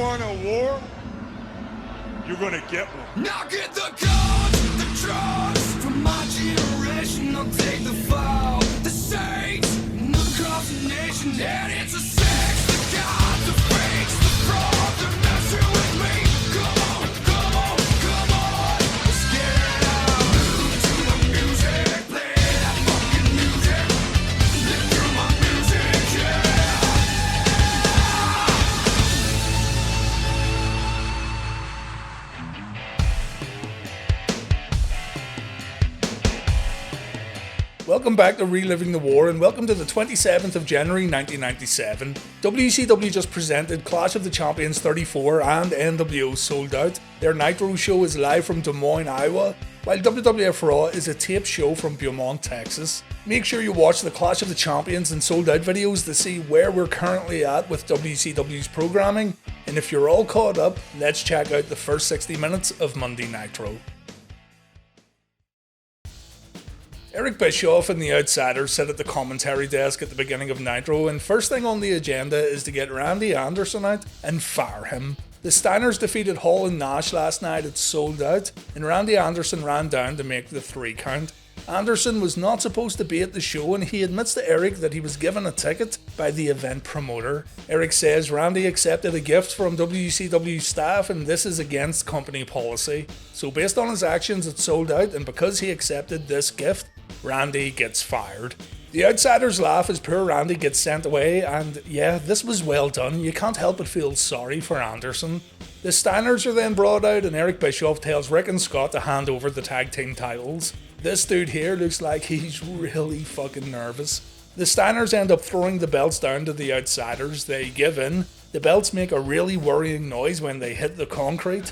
want a war? You're gonna get one. Now get the guns, the drugs from my generation. I'll take the fall, the saints, look across the nation. And it's a sex, the gods, the fakes, the fraud. They're messing with me. Come on, come on, come on. Let's get it out. Move to the music, play that fucking music. Live through my music, yeah. Welcome back to Reliving the War, and welcome to the 27th of January 1997. WCW just presented Clash of the Champions 34 and NWO Sold Out. Their Nitro show is live from Des Moines, Iowa, while WWF Raw is a taped show from Beaumont, Texas. Make sure you watch the Clash of the Champions and Sold Out videos to see where we're currently at with WCW's programming, and if you're all caught up, let's check out the first 60 minutes of Monday Nitro. Eric Bischoff and the Outsiders sit at the commentary desk at the beginning of Nitro, and first thing on the agenda is to get Randy Anderson out and fire him. The Steiners defeated Hall and Nash last night at Sold Out, and Randy Anderson ran down to make the 3 count. Anderson was not supposed to be at the show, and he admits to Eric that he was given a ticket by the event promoter. Eric says Randy accepted a gift from WCW staff, and this is against company policy. So based on his actions at Sold Out, and because he accepted this gift, Randy gets fired. The Outsiders laugh as poor Randy gets sent away, and yeah, this was well done. You can't help but feel sorry for Anderson. The Steiners are then brought out, and Eric Bischoff tells Rick and Scott to hand over the tag team titles. This dude here looks like he's really fucking nervous. The Steiners end up throwing the belts down to the Outsiders. They give in. The belts make a really worrying noise when they hit the concrete.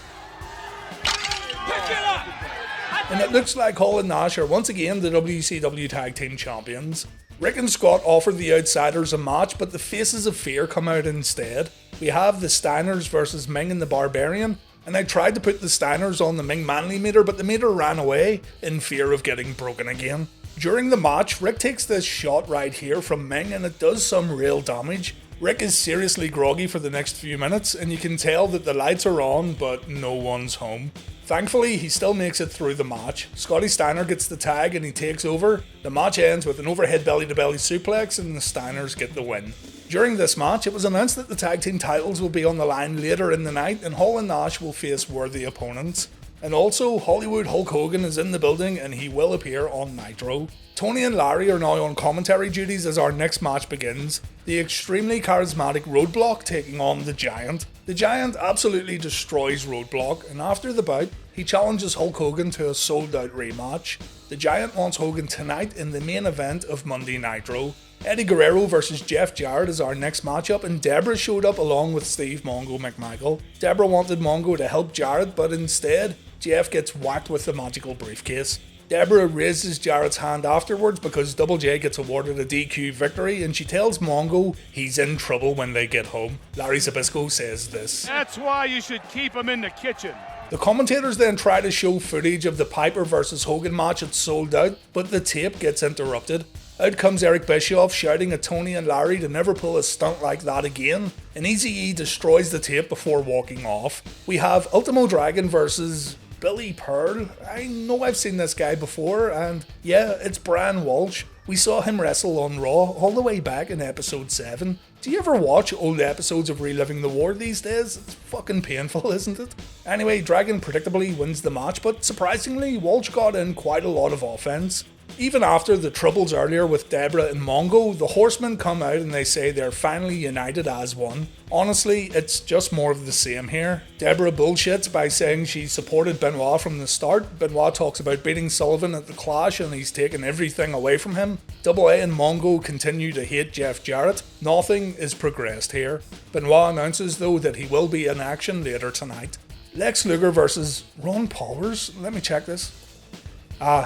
And it looks like Hall and Nash are once again the WCW Tag Team Champions. Rick and Scott offer the Outsiders a match, but the Faces of Fear come out instead. We have the Steiners versus Ming and the Barbarian, and I tried to put the Steiners on the Ming Manly meter, but the meter ran away in fear of getting broken again. During the match, Rick takes this shot right here from Ming, and it does some real damage. Rick is seriously groggy for the next few minutes, and you can tell that the lights are on, but no one's home. Thankfully, he still makes it through the match. Scotty Steiner gets the tag and he takes over. The match ends with an overhead belly-to-belly suplex, and the Steiners get the win. During this match, it was announced that the tag team titles will be on the line later in the night, and Hall and Nash will face worthy opponents. And also, Hollywood Hulk Hogan is in the building, and he will appear on Nitro. Tony and Larry are now on commentary duties as our next match begins. The extremely charismatic Roadblock taking on the Giant. The Giant absolutely destroys Roadblock, and after the bout, he challenges Hulk Hogan to a Sold Out rematch. The Giant wants Hogan tonight in the main event of Monday Nitro. Eddie Guerrero versus Jeff Jarrett is our next matchup, and Deborah showed up along with Steve Mongo McMichael. Deborah wanted Mongo to help Jarrett, but instead, Jeff gets whacked with the magical briefcase. Deborah raises Jarrett's hand afterwards because Double J gets awarded a DQ victory, and she tells Mongo he's in trouble when they get home. Larry Zbyszko says this: "That's why you should keep him in the kitchen." The commentators then try to show footage of the Piper vs Hogan match at Sold Out, but the tape gets interrupted. Out comes Eric Bischoff shouting at Tony and Larry to never pull a stunt like that again, and Eazy-E destroys the tape before walking off. We have Ultimo Dragon versus Billy Pearl. I know I've seen this guy before, and yeah, it's Brian Walsh. We saw him wrestle on Raw all the way back in episode 7. Do you ever watch old episodes of Reliving the War these days? It's fucking painful, isn't it? Anyway, Dragon predictably wins the match, but surprisingly, Walsh got in quite a lot of offense. Even after the troubles earlier with Deborah and Mongo, the Horsemen come out and they say they're finally united as one. Honestly, it's just more of the same here. Deborah bullshits by saying she supported Benoit from the start. Benoit talks about beating Sullivan at the Clash and he's taken everything away from him. Double A and Mongo continue to hate Jeff Jarrett. Nothing is progressed here. Benoit announces though that he will be in action later tonight. Lex Luger versus Ron Powers? Let me check this.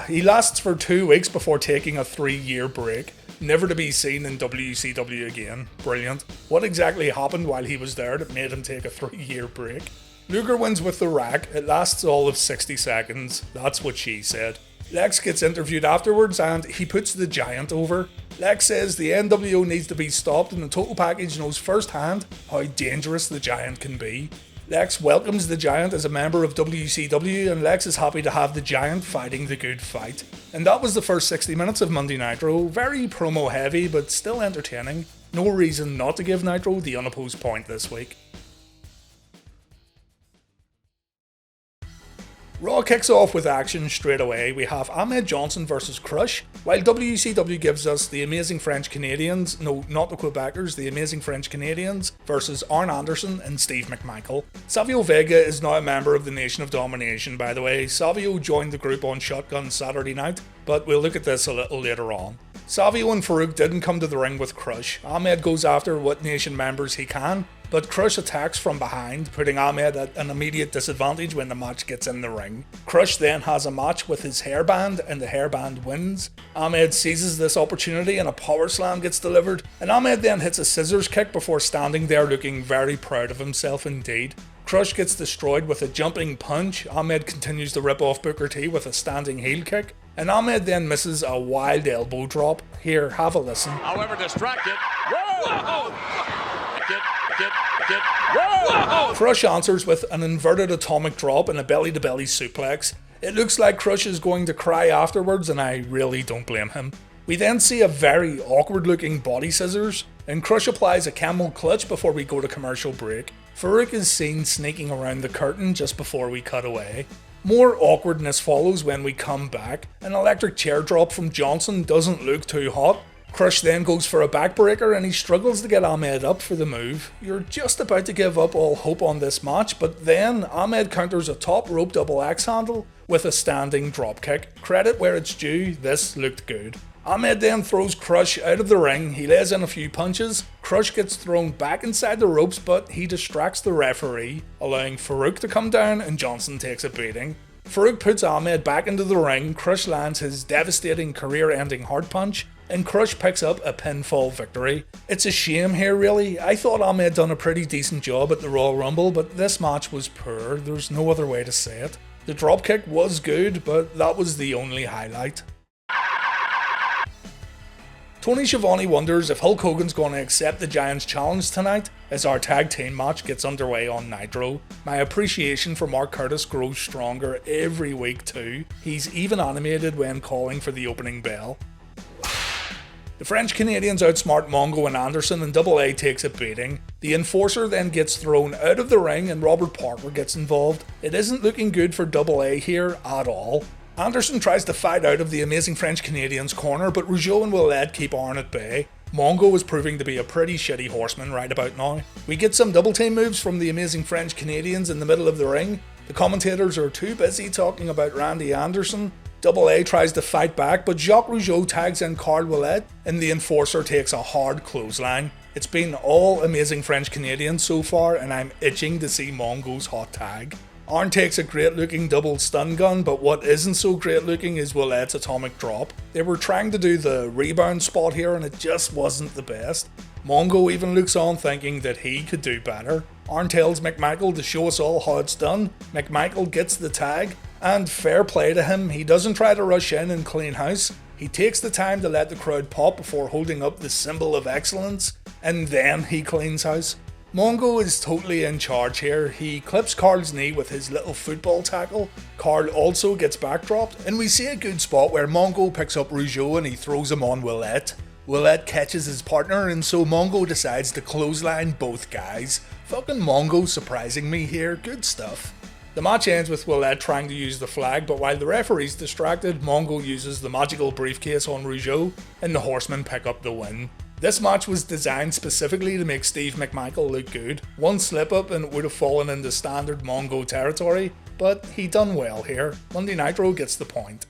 He lasts for 2 weeks before taking a 3-year break, never to be seen in WCW again. Brilliant. What exactly happened while he was there that made him take a 3-year break? Luger wins with the rack. It lasts all of 60 seconds. That's what she said. Lex gets interviewed afterwards and he puts the Giant over. Lex says the NWO needs to be stopped and the Total Package knows firsthand how dangerous the Giant can be. Lex welcomes the Giant as a member of WCW and Lex is happy to have the Giant fighting the good fight. And that was the first 60 minutes of Monday Nitro, very promo heavy but still entertaining. No reason not to give Nitro the unopposed point this week. Raw kicks off with action straight away. We have Ahmed Johnson versus Crush, while WCW gives us the Amazing French Canadians, no, not the Quebecers, the Amazing French Canadians versus Arn Anderson and Steve McMichael. Savio Vega is now a member of the Nation of Domination, by the way. Savio joined the group on Shotgun Saturday night, but we'll look at this a little later on. Savio and Farouk didn't come to the ring with Crush. Ahmed goes after what Nation members he can, but Crush attacks from behind, putting Ahmed at an immediate disadvantage when the match gets in the ring. Crush then has a match with his hairband, and the hairband wins. Ahmed seizes this opportunity and a power slam gets delivered, and Ahmed then hits a scissors kick before standing there looking very proud of himself indeed. Crush gets destroyed with a jumping punch. Ahmed continues to rip off Booker T with a standing heel kick, and Ahmed then misses a wild elbow drop. Here, have a listen. However distracted. Whoa! Whoa! Crush answers with an inverted atomic drop and a belly-to-belly suplex. It looks like Crush is going to cry afterwards, and I really don't blame him. We then see a very awkward looking body scissors, and Crush applies a camel clutch before we go to commercial break. Farouk is seen sneaking around the curtain just before we cut away. More awkwardness follows when we come back. An electric chair drop from Johnson doesn't look too hot. Crush then goes for a backbreaker and he struggles to get Ahmed up for the move. You're just about to give up all hope on this match, but then Ahmed counters a top rope double axe handle with a standing dropkick. Credit where it's due, this looked good. Ahmed then throws Crush out of the ring. He lays in a few punches. Crush gets thrown back inside the ropes, but he distracts the referee, allowing Farouk to come down and Johnson takes a beating. Farouk puts Ahmed back into the ring. Crush lands his devastating career-ending hard punch, and Crush picks up a pinfall victory. It's a shame here really. I thought Ahmed done a pretty decent job at the Royal Rumble, but this match was poor. There's no other way to say it. The dropkick was good, but that was the only highlight. Tony Schiavone wonders if Hulk Hogan's going to accept the Giant's challenge tonight as our tag team match gets underway on Nitro. My appreciation for Mark Curtis grows stronger every week too. He's even animated when calling for the opening bell. The French Canadians outsmart Mongo and Anderson, and Double A takes a beating. The Enforcer then gets thrown out of the ring and Robert Parker gets involved. It isn't looking good for Double A here at all. Anderson tries to fight out of the Amazing French Canadians corner, but Rougeau and Willette keep Arn at bay. Mongo is proving to be a pretty shitty horseman right about now. We get some double team moves from the Amazing French Canadians in the middle of the ring. The commentators are too busy talking about Randy Anderson. Double A tries to fight back, but Jacques Rougeau tags in Carl Willette, and the Enforcer takes a hard clothesline. It's been all Amazing French Canadians so far, and I'm itching to see Mongo's hot tag. Arn takes a great looking double stun gun, but what isn't so great looking is Willette's atomic drop. They were trying to do the rebound spot here and it just wasn't the best. Mongo even looks on thinking that he could do better. Arn tells McMichael to show us all how it's done. McMichael gets the tag, and fair play to him, he doesn't try to rush in and clean house. He takes the time to let the crowd pop before holding up the symbol of excellence, and then he cleans house. Mongo is totally in charge here. He clips Carl's knee with his little football tackle. Carl also gets backdropped, and we see a good spot where Mongo picks up Rougeau and he throws him on Willette. Willette catches his partner, and so Mongo decides to clothesline both guys. Fucking Mongo surprising me here, good stuff. The match ends with Willette trying to use the flag, but while the referee's distracted, Mongo uses the magical briefcase on Rougeau, and the Horsemen pick up the win. This match was designed specifically to make Steve McMichael look good. One slip up and it would have fallen into standard Mongo territory, but he done well here. Monday Nitro gets the point.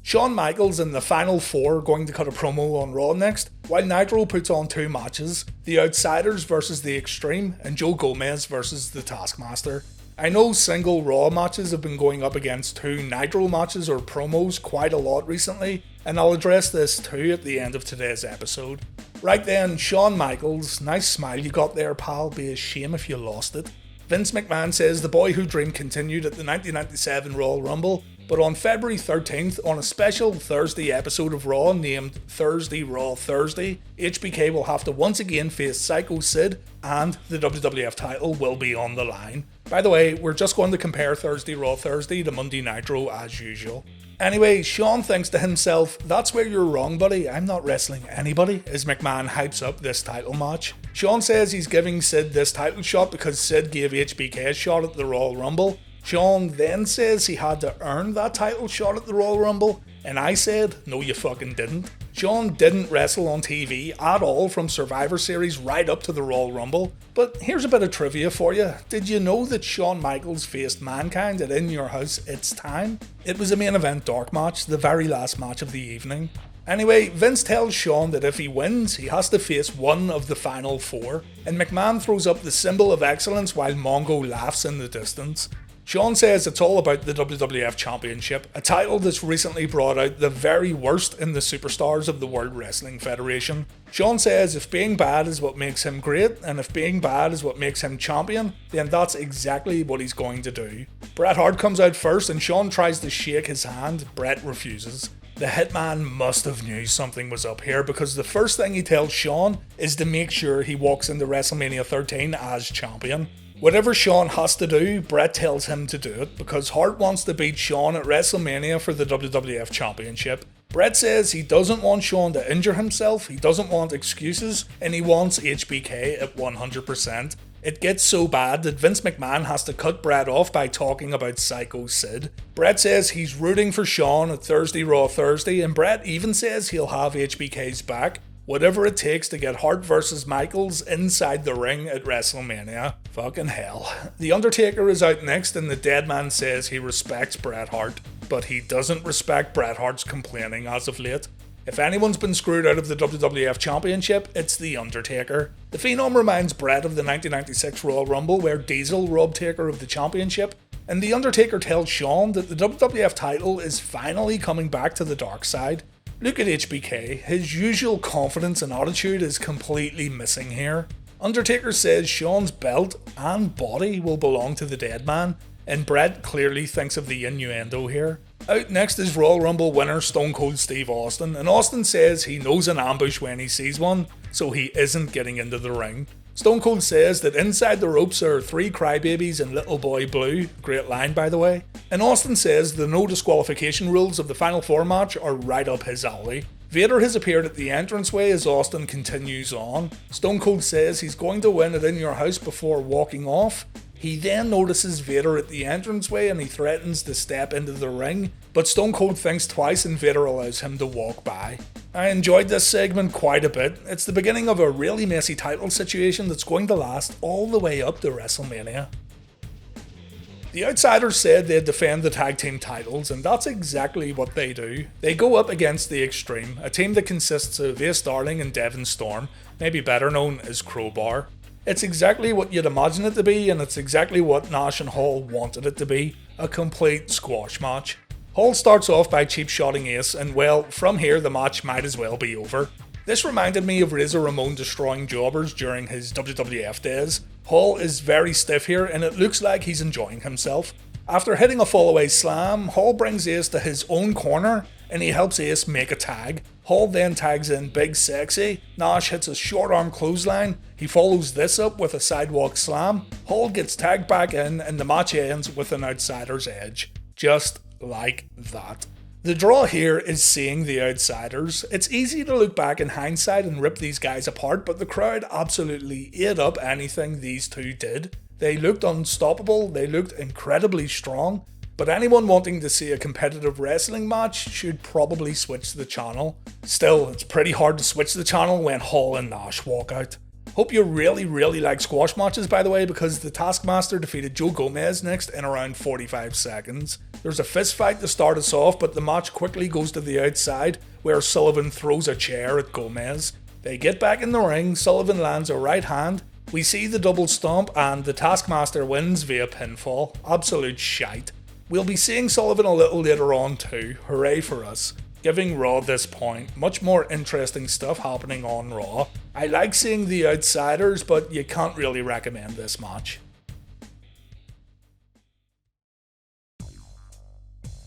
Shawn Michaels and the Final Four are going to cut a promo on Raw next, while Nitro puts on two matches, The Outsiders versus The Extreme and Joe Gomez versus the Taskmaster. I know single Raw matches have been going up against two Nitro matches or promos quite a lot recently, and I'll address this too at the end of today's episode. Right then, Shawn Michaels, nice smile you got there pal, be a shame if you lost it. Vince McMahon says the boy who dreamed continued at the 1997 Royal Rumble, but on February 13th, on a special Thursday episode of Raw named Thursday Raw Thursday, HBK will have to once again face Psycho Sid, and the WWF title will be on the line. By the way, we're just going to compare Thursday Raw Thursday to Monday Nitro as usual. Anyway, Shawn thinks to himself, "That's where you're wrong, buddy. I'm not wrestling anybody," as McMahon hypes up this title match. Shawn says he's giving Sid this title shot because Sid gave HBK a shot at the Royal Rumble. Shawn then says he had to earn that title shot at the Royal Rumble, and I said, no you fucking didn't. Shawn didn't wrestle on TV at all from Survivor Series right up to the Royal Rumble. But here's a bit of trivia for you. Did you know that Shawn Michaels faced Mankind at In Your House It's Time? It was a main event dark match, the very last match of the evening. Anyway, Vince tells Shawn that if he wins, he has to face one of the final four, and McMahon throws up the symbol of excellence while Mongo laughs in the distance. Shawn says it's all about the WWF Championship, a title that's recently brought out the very worst in the superstars of the World Wrestling Federation. Shawn says if being bad is what makes him great, and if being bad is what makes him champion, then that's exactly what he's going to do. Bret Hart comes out first and Shawn tries to shake his hand. Bret refuses. The Hitman must have knew something was up here because the first thing he tells Shawn is to make sure he walks into WrestleMania 13 as champion. Whatever Shawn has to do, Bret tells him to do it because Hart wants to beat Shawn at WrestleMania for the WWF Championship. Bret says he doesn't want Shawn to injure himself, he doesn't want excuses, and he wants HBK at 100%. It gets so bad that Vince McMahon has to cut Bret off by talking about Psycho Sid. Bret says he's rooting for Shawn at Thursday Raw Thursday, and Bret even says he'll have HBK's back. Whatever it takes to get Hart vs Michaels inside the ring at WrestleMania. Fucking hell. The Undertaker is out next and the dead man says he respects Bret Hart, but he doesn't respect Bret Hart's complaining as of late. If anyone's been screwed out of the WWF Championship, it's The Undertaker. The Phenom reminds Bret of the 1996 Royal Rumble where Diesel robbed Taker of the championship, and The Undertaker tells Shawn that the WWF title is finally coming back to the dark side. Look at HBK, his usual confidence and attitude is completely missing here. Undertaker says Shawn's belt and body will belong to the dead man, and Bret clearly thinks of the innuendo here. Out next is Royal Rumble winner Stone Cold Steve Austin, and Austin says he knows an ambush when he sees one, so he isn't getting into the ring. Stone Cold says that inside the ropes are 3 crybabies and Little Boy Blue, great line by the way, and Austin says the no disqualification rules of the Final Four match are right up his alley. Vader has appeared at the entranceway as Austin continues on. Stone Cold says he's going to win it in your house before walking off. He then notices Vader at the entranceway and he threatens to step into the ring, but Stone Cold thinks twice and Vader allows him to walk by. I enjoyed this segment quite a bit. It's the beginning of a really messy title situation that's going to last all the way up to WrestleMania. The Outsiders said they'd defend the tag team titles, and that's exactly what they do. They go up against the Extreme, a team that consists of Ace Darling and Devon Storm, maybe better known as Crowbar. It's exactly what you'd imagine it to be, and it's exactly what Nash and Hall wanted it to be, a complete squash match. Hall starts off by cheap-shotting Ace, and well, from here the match might as well be over. This reminded me of Razor Ramon destroying jobbers during his WWF days. Hall is very stiff here, and it looks like he's enjoying himself. After hitting a fallaway slam, Hall brings Ace to his own corner, and he helps Ace make a tag. Hall then tags in Big Sexy. Nash hits a short arm clothesline. He follows this up with a sidewalk slam. Hall gets tagged back in, and the match ends with an Outsider's edge. Just like that. The draw here is seeing the Outsiders. It's easy to look back in hindsight and rip these guys apart, but the crowd absolutely ate up anything these two did. They looked unstoppable, they looked incredibly strong, but anyone wanting to see a competitive wrestling match should probably switch the channel. Still, it's pretty hard to switch the channel when Hall and Nash walk out. Hope you really like squash matches, by the way, because the Taskmaster defeated Joe Gomez next in around 45 seconds. There's a fist fight to start us off, but the match quickly goes to the outside, where Sullivan throws a chair at Gomez. They get back in the ring, Sullivan lands a right hand, we see the double stomp, and the Taskmaster wins via pinfall. Absolute shite. We'll be seeing Sullivan a little later on too, hooray for us. Giving Raw this point, much more interesting stuff happening on Raw. I like seeing the Outsiders, but you can't really recommend this match.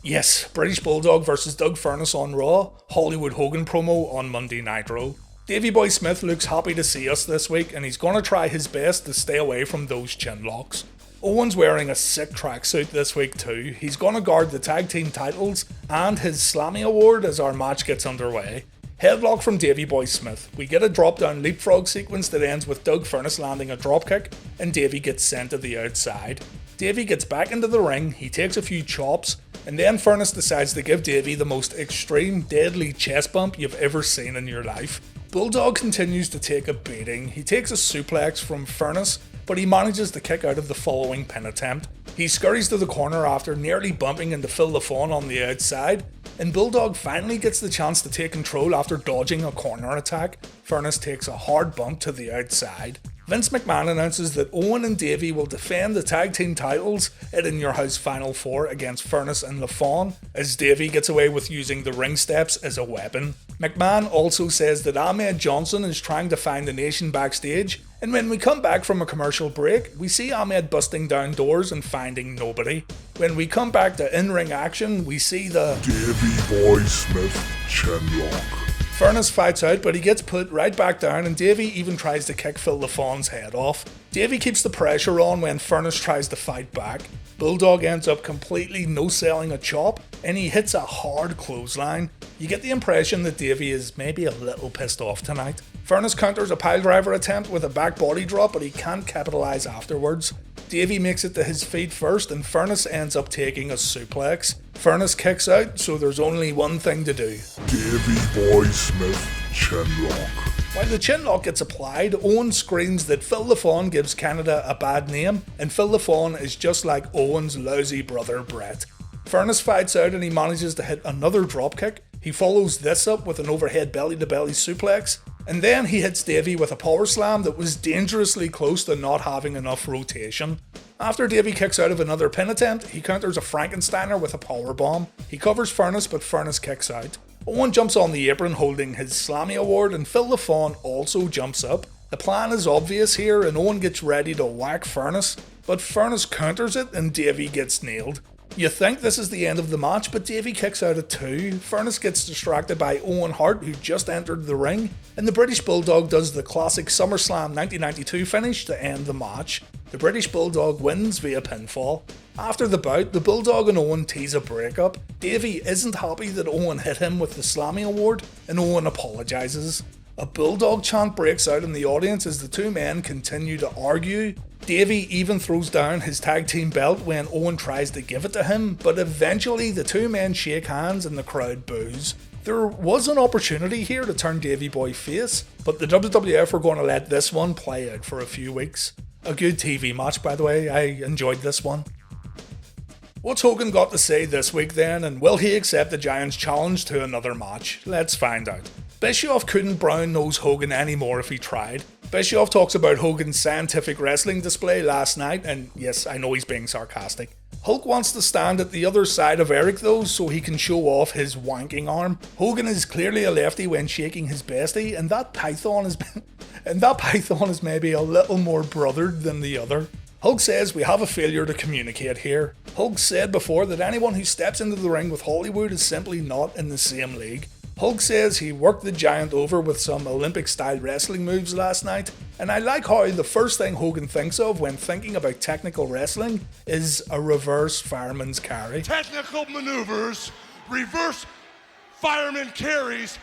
Yes, British Bulldog versus Doug Furnas on Raw, Hollywood Hogan promo on Monday Nitro. Davey Boy Smith looks happy to see us this week, and he's going to try his best to stay away from those chin locks. Owen's wearing a sick tracksuit this week too. He's going to guard the tag team titles and his Slammy award as our match gets underway. Headlock from Davey Boy Smith. We get a drop down leapfrog sequence that ends with Doug Furnas landing a dropkick, and Davey gets sent to the outside. Davey gets back into the ring, he takes a few chops, and then Furnas decides to give Davey the most extreme, deadly chest bump you've ever seen in your life. Bulldog continues to take a beating. He takes a suplex from Furnas, but he manages to kick out of the following pin attempt. He scurries to the corner after nearly bumping into Phil LaFawn on the outside, and Bulldog finally gets the chance to take control after dodging a corner attack. Furnas takes a hard bump to the outside. Vince McMahon announces that Owen and Davey will defend the tag team titles at In Your House Final 4 against Furnas and LaFawn, as Davey gets away with using the ring steps as a weapon. McMahon also says that Ahmed Johnson is trying to find the nation backstage, and when we come back from a commercial break, we see Ahmed busting down doors and finding nobody. When we come back to in-ring action, we see the Davey Boy Smith chinlock. Furnas fights out, but he gets put right back down, and Davey even tries to kick Phil LaFawn's head off. Davey keeps the pressure on when Furnas tries to fight back. Bulldog ends up completely no-selling a chop, and he hits a hard clothesline. You get the impression that Davey is maybe a little pissed off tonight. Furnas counters a piledriver attempt with a back body drop, but he can't capitalise afterwards. Davey makes it to his feet first, and Furnas ends up taking a suplex. Furnas kicks out, so there's only one thing to do. Davey Boy Smith chinlock. While the chinlock gets applied, Owen screams that Phil LaFawn gives Canada a bad name, and Phil LaFawn is just like Owen's lousy brother Bret. Furnas fights out and he manages to hit another dropkick. He follows this up with an overhead belly-to-belly suplex, and then he hits Davey with a power slam that was dangerously close to not having enough rotation. After Davey kicks out of another pin attempt, he counters a Frankensteiner with a powerbomb. He covers Furnas, but Furnas kicks out. Owen jumps on the apron holding his Slammy award, and Phil LaFawn also jumps up. The plan is obvious here, and Owen gets ready to whack Furnas, but Furnas counters it and Davey gets nailed. You think this is the end of the match, but Davey kicks out at 2. Furnas gets distracted by Owen Hart, who just entered the ring, and the British Bulldog does the classic SummerSlam 1992 finish to end the match. The British Bulldog wins via pinfall. After the bout, the Bulldog and Owen tease a breakup. Davey isn't happy that Owen hit him with the Slammy award, and Owen apologises. A Bulldog chant breaks out in the audience as the two men continue to argue. Davey even throws down his tag team belt when Owen tries to give it to him, but eventually the two men shake hands and the crowd boos. There was an opportunity here to turn Davey Boy face, but the WWF were going to let this one play out for a few weeks. A good TV match, by the way. I enjoyed this one. What's Hogan got to say this week then, and will he accept the Giant's challenge to another match? Let's find out. Bischoff couldn't brown nose Hogan anymore if he tried. Bischoff talks about Hogan's scientific wrestling display last night, and yes, I know he's being sarcastic. Hulk wants to stand at the other side of Eric though, so he can show off his wanking arm. Hogan is clearly a lefty when shaking his bestie, and that python is maybe a little more brothered than the other. Hulk says we have a failure to communicate here. Hulk said before that anyone who steps into the ring with Hollywood is simply not in the same league. Hulk says he worked the Giant over with some Olympic-style wrestling moves last night, and I like how the first thing Hogan thinks of when thinking about technical wrestling is a reverse fireman's carry. Technical maneuvers, reverse fireman carries.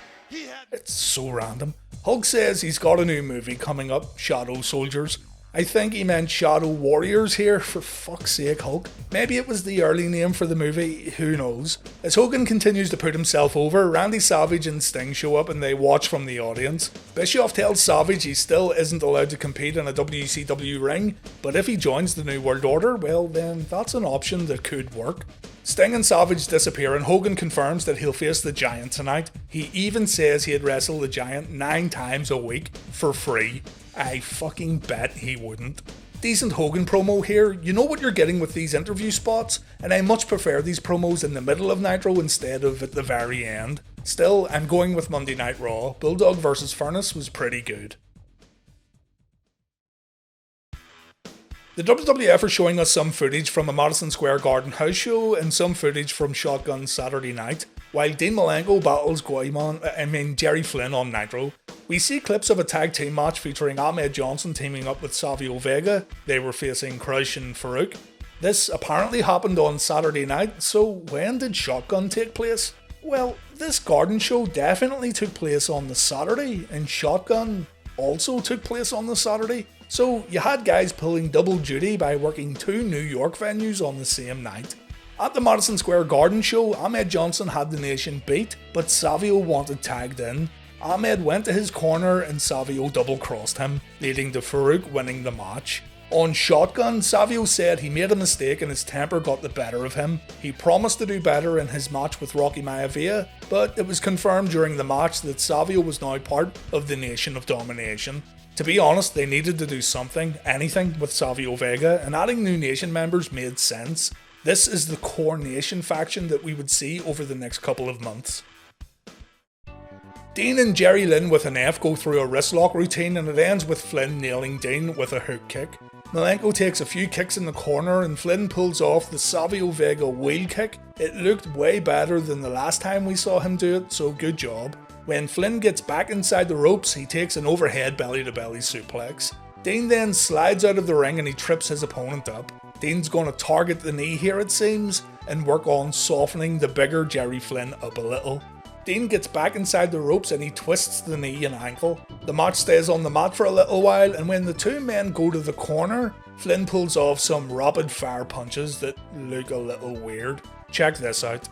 It's so random. Hulk says he's got a new movie coming up, Shadow Soldiers. I think he meant Shadow Warriors here, for fuck's sake, Hulk. Maybe it was the early name for the movie, who knows. As Hogan continues to put himself over, Randy Savage and Sting show up and they watch from the audience. Bischoff tells Savage he still isn't allowed to compete in a WCW ring, but if he joins the New World Order, well then that's an option that could work. Sting and Savage disappear and Hogan confirms that he'll face the Giant tonight. He even says he'd wrestle the Giant 9 times a week for free. I fucking bet he wouldn't. Decent Hogan promo here. You know what you're getting with these interview spots, and I much prefer these promos in the middle of Nitro instead of at the very end. Still, I'm going with Monday Night Raw. Bulldog vs Furnas was pretty good. The WWF are showing us some footage from a Madison Square Garden house show and some footage from Shotgun Saturday night, while Dean Malenko battles Jerry Flynn on Nitro. We see clips of a tag team match featuring Ahmed Johnson teaming up with Savio Vega. They were facing Crush and Farouk. This apparently happened on Saturday night, so when did Shotgun take place? Well, this Garden show definitely took place on the Saturday, and Shotgun also took place on the Saturday. So you had guys pulling double duty by working two New York venues on the same night. At the Madison Square Garden show, Ahmed Johnson had the nation beat, but Savio wanted tagged in. Ahmed went to his corner and Savio double-crossed him, leading to Farouk winning the match. On Shotgun, Savio said he made a mistake and his temper got the better of him. He promised to do better in his match with Rocky Maivia, but it was confirmed during the match that Savio was now part of the Nation of Domination. To be honest, they needed to do something, anything, with Savio Vega, and adding new Nation members made sense. This is the core Nation faction that we would see over the next couple of months. Dean and Jerry Lynn with an F go through a wrist lock routine and it ends with Flynn nailing Dean with a hook kick. Malenko takes a few kicks in the corner and Flynn pulls off the Savio Vega wheel kick. It looked way better than the last time we saw him do it, so good job. When Flynn gets back inside the ropes, he takes an overhead belly-to-belly suplex. Dean then slides out of the ring and he trips his opponent up. Dean's going to target the knee here it seems, and work on softening the bigger Jerry Flynn up a little. Dean gets back inside the ropes and he twists the knee and ankle. The match stays on the mat for a little while, and when the two men go to the corner, Flynn pulls off some rapid fire punches that look a little weird. Check this out.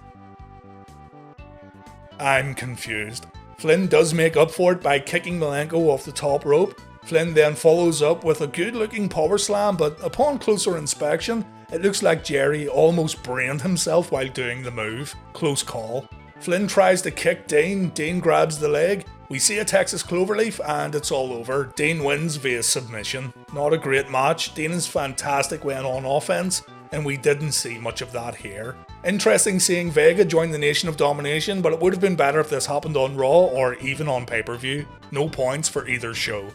I'm confused. Flynn does make up for it by kicking Malenko off the top rope. Flynn then follows up with a good looking power slam, but upon closer inspection, it looks like Jerry almost brained himself while doing the move. Close call. Flynn tries to kick Dean, Dean grabs the leg. We see a Texas Cloverleaf and it's all over. Dean wins via submission. Not a great match. Dean is fantastic when on offense, and we didn't see much of that here. Interesting seeing Vega join the Nation of Domination, but it would have been better if this happened on Raw or even on pay-per-view. No points for either show.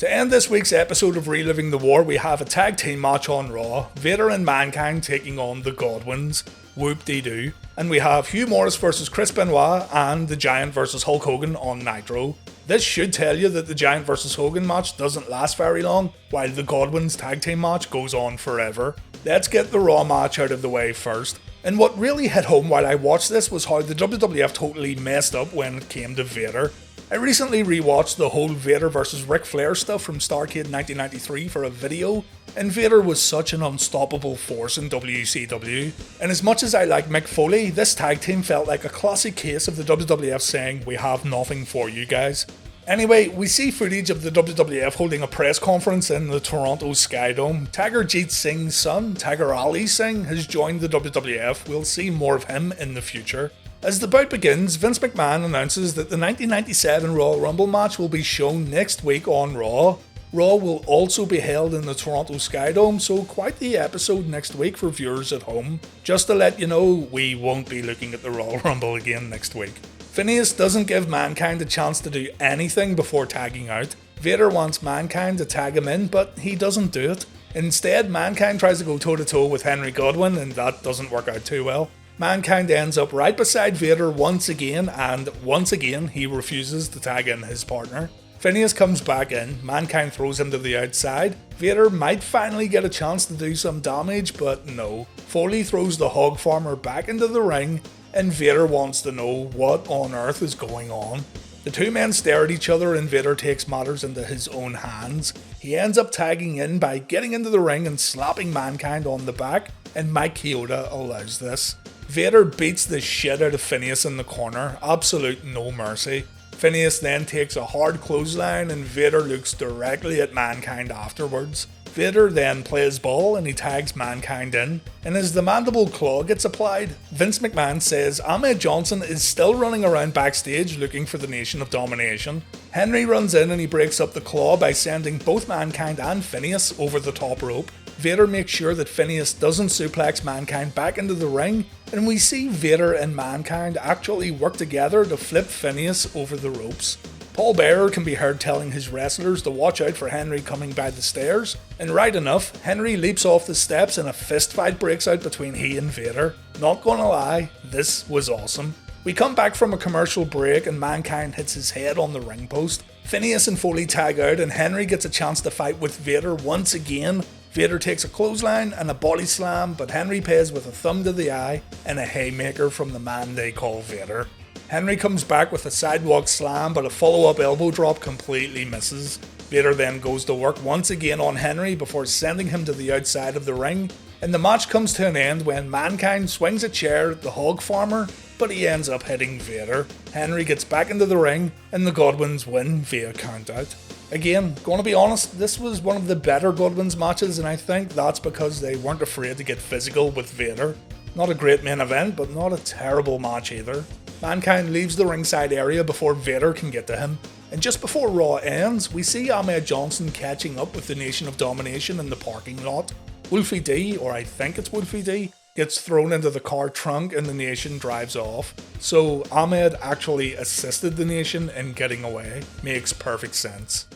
To end this week's episode of Reliving the War, we have a tag team match on Raw, Vader and Mankind taking on the Godwins, whoop-de-doo, and we have Hugh Morris vs Chris Benoit and the Giant vs Hulk Hogan on Nitro. This should tell you that the Giant vs Hogan match doesn't last very long, while the Godwins tag team match goes on forever. Let's get the Raw match out of the way first. And what really hit home while I watched this was how the WWF totally messed up when it came to Vader. I recently rewatched the whole Vader vs Ric Flair stuff from Starrcade 1993 for a video, and Vader was such an unstoppable force in WCW. And as much as I like Mick Foley, this tag team felt like a classic case of the WWF saying, "We have nothing for you guys." Anyway, we see footage of the WWF holding a press conference in the Toronto Skydome. Tiger Jeet Singh's son, Tiger Ali Singh, has joined the WWF. We'll see more of him in the future. As the bout begins, Vince McMahon announces that the 1997 Royal Rumble match will be shown next week on Raw. Raw will also be held in the Toronto Skydome, so quite the episode next week for viewers at home. Just to let you know, we won't be looking at the Royal Rumble again next week. Phineas doesn't give Mankind a chance to do anything before tagging out. Vader wants Mankind to tag him in, but he doesn't do it. Instead, Mankind tries to go toe-to-toe with Henry Godwinn, and that doesn't work out too well. Mankind ends up right beside Vader once again, and once again he refuses to tag in his partner. Phineas comes back in, Mankind throws him to the outside. Vader might finally get a chance to do some damage, but no. Foley throws the Hog Farmer back into the ring, and Vader wants to know what on earth is going on. The two men stare at each other and Vader takes matters into his own hands. He ends up tagging in by getting into the ring and slapping Mankind on the back, and Mike Chioda allows this. Vader beats the shit out of Phineas in the corner, absolute no mercy. Phineas then takes a hard clothesline and Vader looks directly at Mankind afterwards. Vader then plays ball and he tags Mankind in, and as the mandible claw gets applied, Vince McMahon says Ahmed Johnson is still running around backstage looking for the Nation of Domination. Henry runs in and he breaks up the claw by sending both Mankind and Phineas over the top rope. Vader makes sure that Phineas doesn't suplex Mankind back into the ring, and we see Vader and Mankind actually work together to flip Phineas over the ropes. Paul Bearer can be heard telling his wrestlers to watch out for Henry coming by the stairs, and right enough, Henry leaps off the steps and a fist fight breaks out between he and Vader. Not gonna lie, this was awesome. We come back from a commercial break and Mankind hits his head on the ring post. Phineas and Foley tag out and Henry gets a chance to fight with Vader once again. Vader takes a clothesline and a body slam, but Henry pays with a thumb to the eye and a haymaker from the man they call Vader. Henry comes back with a sidewalk slam, but a follow-up elbow drop completely misses. Vader then goes to work once again on Henry before sending him to the outside of the ring, and the match comes to an end when Mankind swings a chair at the hog farmer, but he ends up hitting Vader. Henry gets back into the ring, and the Godwins win via countout. Again, gonna be honest, this was one of the better Godwins matches, and I think that's because they weren't afraid to get physical with Vader. Not a great main event, but not a terrible match either. Mankind leaves the ringside area before Vader can get to him, and just before Raw ends, we see Ahmed Johnson catching up with the Nation of Domination in the parking lot. Wolfie D, or I think it's Wolfie D, gets thrown into the car trunk and the Nation drives off. So Ahmed actually assisted the Nation in getting away. Makes perfect sense.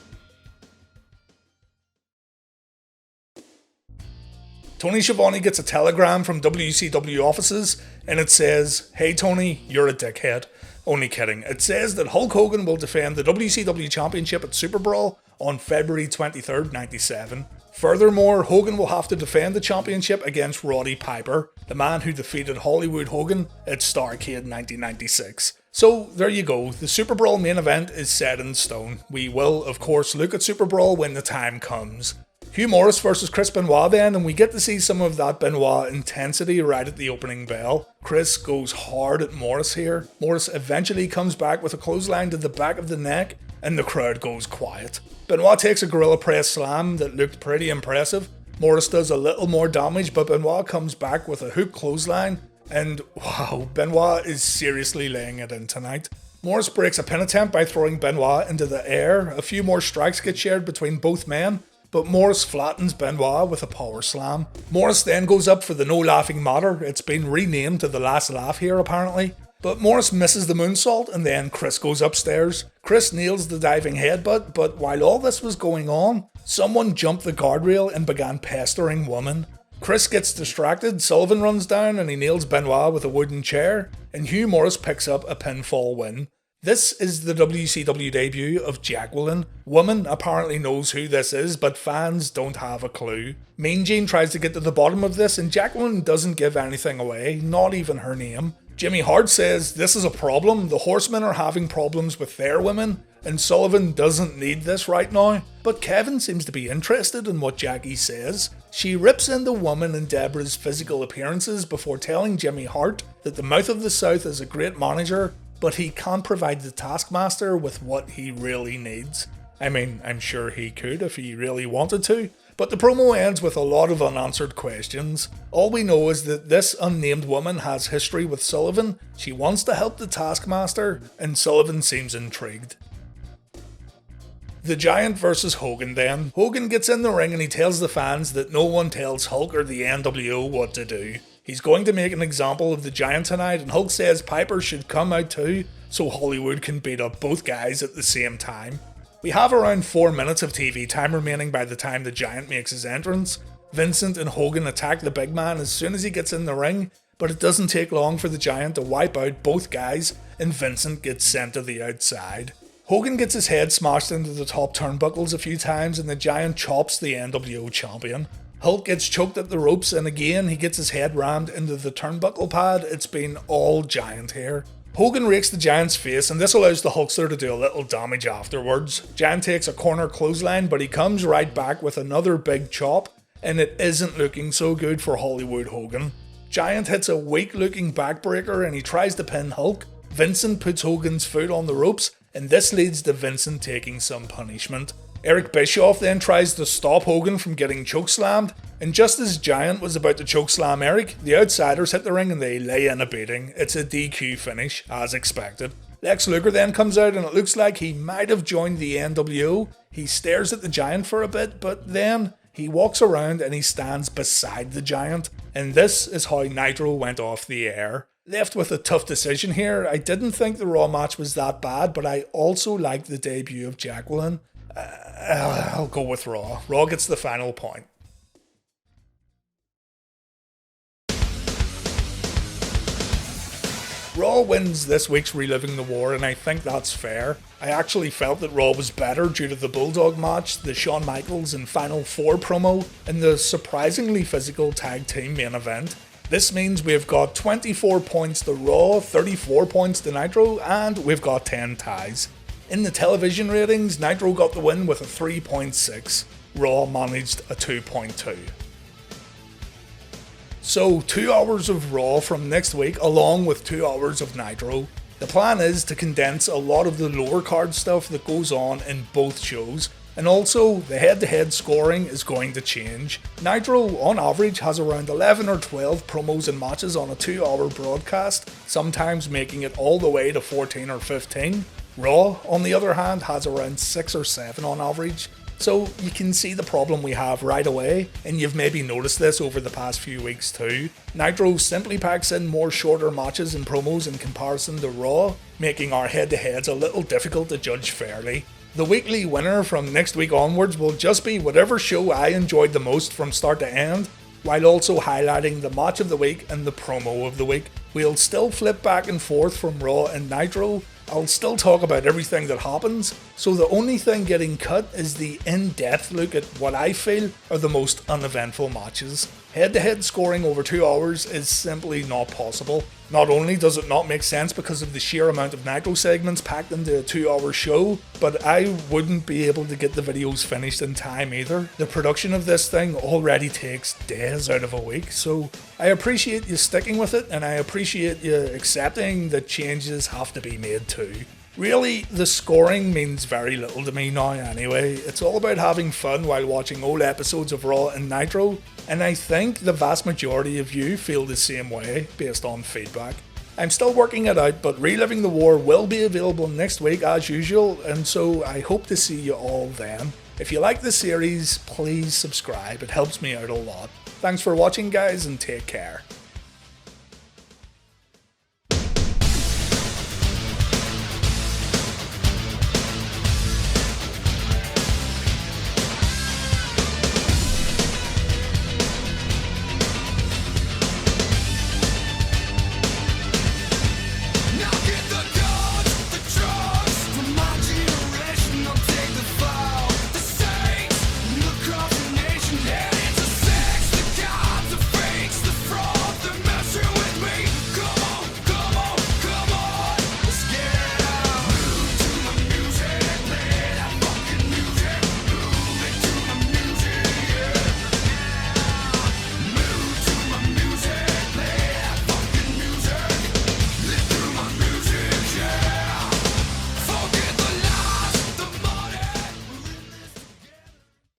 Tony Schiavone gets a telegram from WCW offices and it says, "Hey Tony, you're a dickhead." Only kidding. It says that Hulk Hogan will defend the WCW Championship at Superbrawl on February 23rd, 97. Furthermore, Hogan will have to defend the championship against Roddy Piper, the man who defeated Hollywood Hogan at Starrcade 1996. So there you go, the Superbrawl main event is set in stone. We will, of course, look at Superbrawl when the time comes. Hugh Morris versus Chris Benoit then, and we get to see some of that Benoit intensity right at the opening bell. Chris goes hard at Morris here. Morris eventually comes back with a clothesline to the back of the neck, and the crowd goes quiet. Benoit takes a gorilla press slam that looked pretty impressive. Morris does a little more damage, but Benoit comes back with a hook clothesline, and wow, Benoit is seriously laying it in tonight. Morris breaks a pin attempt by throwing Benoit into the air. A few more strikes get shared between both men, but Morris flattens Benoit with a power slam. Morris then goes up for the No Laughing Matter. It's been renamed to the Last Laugh here apparently. But Morris misses the moonsault and then Chris goes upstairs. Chris nails the diving headbutt, but while all this was going on, someone jumped the guardrail and began pestering Woman. Chris gets distracted, Sullivan runs down and he nails Benoit with a wooden chair, and Hugh Morris picks up a pinfall win. This is the WCW debut of Jacqueline. Woman apparently knows who this is, but fans don't have a clue. Mean Gene tries to get to the bottom of this and Jacqueline doesn't give anything away, not even her name. Jimmy Hart says this is a problem, the Horsemen are having problems with their women, and Sullivan doesn't need this right now. But Kevin seems to be interested in what Jackie says. She rips into Woman and Deborah's physical appearances before telling Jimmy Hart that the Mouth of the South is a great manager, but he can't provide the Taskmaster with what he really needs. I mean, I'm sure he could if he really wanted to, but the promo ends with a lot of unanswered questions. All we know is that this unnamed woman has history with Sullivan, she wants to help the Taskmaster, and Sullivan seems intrigued. The Giant versus Hogan then. Hogan gets in the ring and he tells the fans that no one tells Hulk or the NWO what to do. He's going to make an example of the Giant tonight, and Hulk says Piper should come out too, so Hollywood can beat up both guys at the same time. We have around 4 minutes of TV time remaining by the time the Giant makes his entrance. Vincent and Hogan attack the big man as soon as he gets in the ring, but it doesn't take long for the Giant to wipe out both guys, and Vincent gets sent to the outside. Hogan gets his head smashed into the top turnbuckles a few times, and the Giant chops the NWO champion. Hulk gets choked at the ropes, and again he gets his head rammed into the turnbuckle pad. It's been all Giant here. Hogan rakes the Giant's face, and this allows the Hulkster to do a little damage afterwards. Giant takes a corner clothesline, but he comes right back with another big chop, and it isn't looking so good for Hollywood Hogan. Giant hits a weak looking backbreaker and he tries to pin Hulk. Vincent puts Hogan's foot on the ropes, and this leads to Vincent taking some punishment. Eric Bischoff then tries to stop Hogan from getting chokeslammed, and just as Giant was about to chokeslam Eric, the Outsiders hit the ring and they lay in a beating. It's a DQ finish, as expected. Lex Luger then comes out and it looks like he might have joined the NWO. He stares at the Giant for a bit, but then he walks around and he stands beside the Giant, and this is how Nitro went off the air. Left with a tough decision here. I didn't think the Raw match was that bad, but I also liked the debut of Jacqueline. I'll go with Raw. Raw gets the final point. Raw wins this week's Reliving the War, and I think that's fair. I actually felt that Raw was better due to the Bulldog match, the Shawn Michaels and Final 4 promo, and the surprisingly physical tag team main event. This means we've got 24 points to Raw, 34 points to Nitro, and we've got 10 ties. In the television ratings, Nitro got the win with a 3.6, Raw managed a 2.2. So 2 hours of Raw from next week along with 2 hours of Nitro. The plan is to condense a lot of the lower card stuff that goes on in both shows, and also the head-to-head scoring is going to change. Nitro on average has around 11 or 12 promos and matches on a 2 hour broadcast, sometimes making it all the way to 14 or 15. Raw on the other hand has around 6 or 7 on average. So you can see the problem we have right away, and you've maybe noticed this over the past few weeks too. Nitro simply packs in more shorter matches and promos in comparison to Raw, making our head-to-heads a little difficult to judge fairly. The weekly winner from next week onwards will just be whatever show I enjoyed the most from start to end, while also highlighting the match of the week and the promo of the week. We'll still flip back and forth from Raw and Nitro. I'll still talk about everything that happens, so the only thing getting cut is the in-depth look at what I feel are the most uneventful matches. Head-to-head scoring over 2 hours is simply not possible. Not only does it not make sense because of the sheer amount of Nitro segments packed into a 2 hour show, but I wouldn't be able to get the videos finished in time either. The production of this thing already takes days out of a week, so I appreciate you sticking with it, and I appreciate you accepting that changes have to be made too. Really, the scoring means very little to me now anyway. It's all about having fun while watching old episodes of Raw and Nitro, and I think the vast majority of you feel the same way based on feedback. I'm still working it out, but Reliving the War will be available next week as usual, and so I hope to see you all then. If you like the series, please subscribe, it helps me out a lot. Thanks for watching guys, and take care.